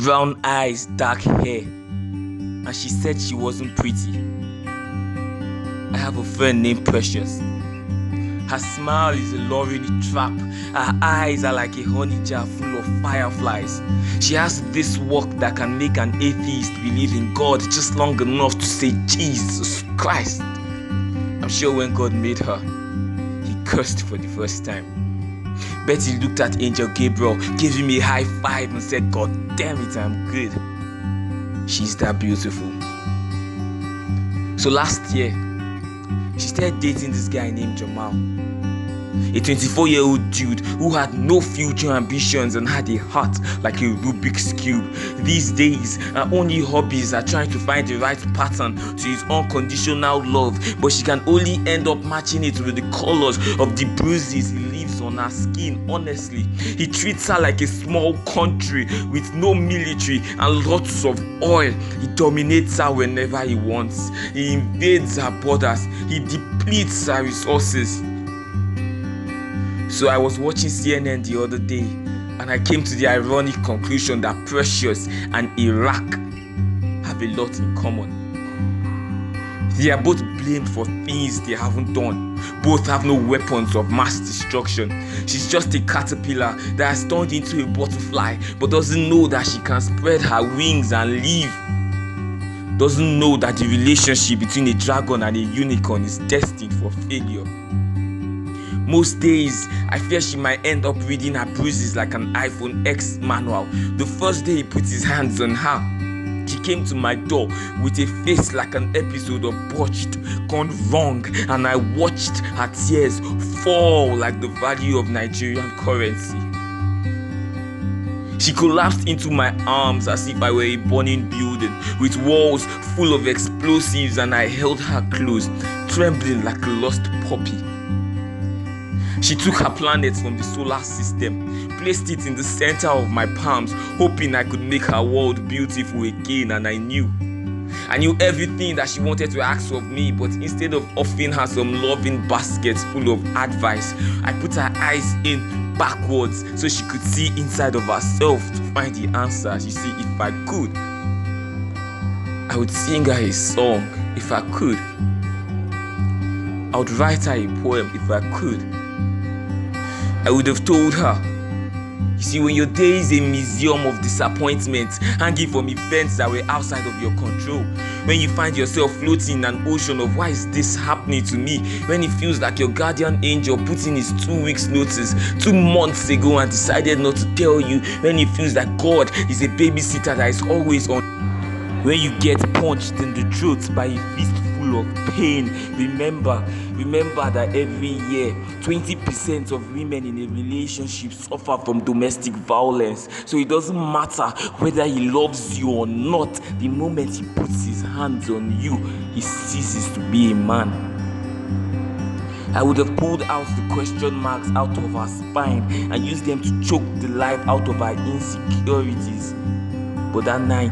brown eyes, dark hair, and she said she wasn't pretty. I have a friend named Precious. Her smile is a luring trap. Her eyes are like a honey jar full of fireflies. She has this walk that can make an atheist believe in God just long enough to say Jesus Christ. I'm sure when God made her, he cursed for the first time. Betty looked at Angel Gabriel, gave him a high five and said, "God damn it, I'm good." She's that beautiful. So last year, she started dating this guy named Jamal, a 24-year-old dude who had no future ambitions and had a heart like a Rubik's Cube. These days, her only hobbies are trying to find the right pattern to his unconditional love, but she can only end up matching it with the colors of the bruises he leaves on her skin. Honestly, he treats her like a small country with no military and lots of oil. He dominates her whenever he wants. He invades her borders. He depletes her resources. So I was watching CNN the other day, and I came to the ironic conclusion that Precious and Iraq have a lot in common. They are both blamed for things they haven't done. Both have no weapons of mass destruction. She's just a caterpillar that has turned into a butterfly, but doesn't know that she can spread her wings and leave. Doesn't know that the relationship between a dragon and a unicorn is destined for failure. Most days, I fear she might end up reading her bruises like an iPhone X manual. The first day he put his hands on her, she came to my door with a face like an episode of Botched gone wrong, and I watched her tears fall like the value of Nigerian currency. She collapsed into my arms as if I were a burning building with walls full of explosives, and I held her close, trembling like a lost puppy. She took her planet from the solar system, placed it in the center of my palms, hoping I could make her world beautiful again, and I knew everything that she wanted to ask of me, but instead of offering her some loving baskets full of advice, I put her eyes in backwards so she could see inside of herself to find the answers. You see, if I could, I would sing her a song. If I could, I would write her a poem. If I could, I would have told her, you see, when your day is a museum of disappointment, hanging from events that were outside of your control, when you find yourself floating in an ocean of why is this happening to me, when it feels like your guardian angel put in his 2 weeks notice 2 months ago and decided not to tell you, when it feels like God is a babysitter that is always on, when you get punched in the throat by a fist full of pain, remember that every year 20% of women in a relationship suffer from domestic violence. So it doesn't matter whether he loves you or not, the moment he puts his hands on you, he ceases to be a man. I would have pulled out the question marks out of her spine and used them to choke the life out of her insecurities. But that night,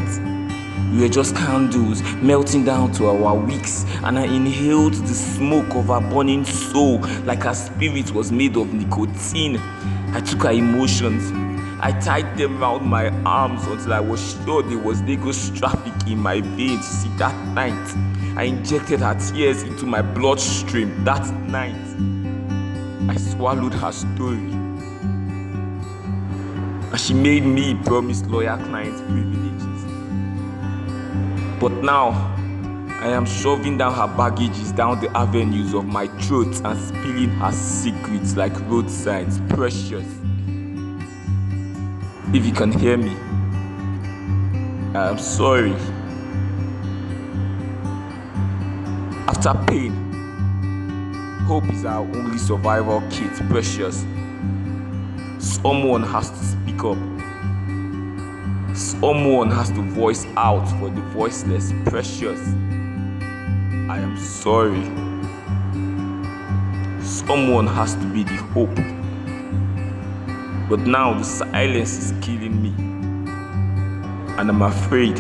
we were just candles melting down to our wicks, and I inhaled the smoke of her burning soul like her spirit was made of nicotine. I took her emotions. I tied them round my arms until I was sure there was Lagos traffic in my veins. See, that night, I injected her tears into my bloodstream. That night, I swallowed her story. And she made me promise loyal client privileges. But now, I am shoving down her baggages down the avenues of my throat and spilling her secrets like road signs. Precious, if you can hear me, I am sorry. After pain, hope is our only survival kit. Precious, someone has to speak up. Someone has to voice out for the voiceless. Precious, I am sorry. Someone has to be the hope. But now the silence is killing me, and I'm afraid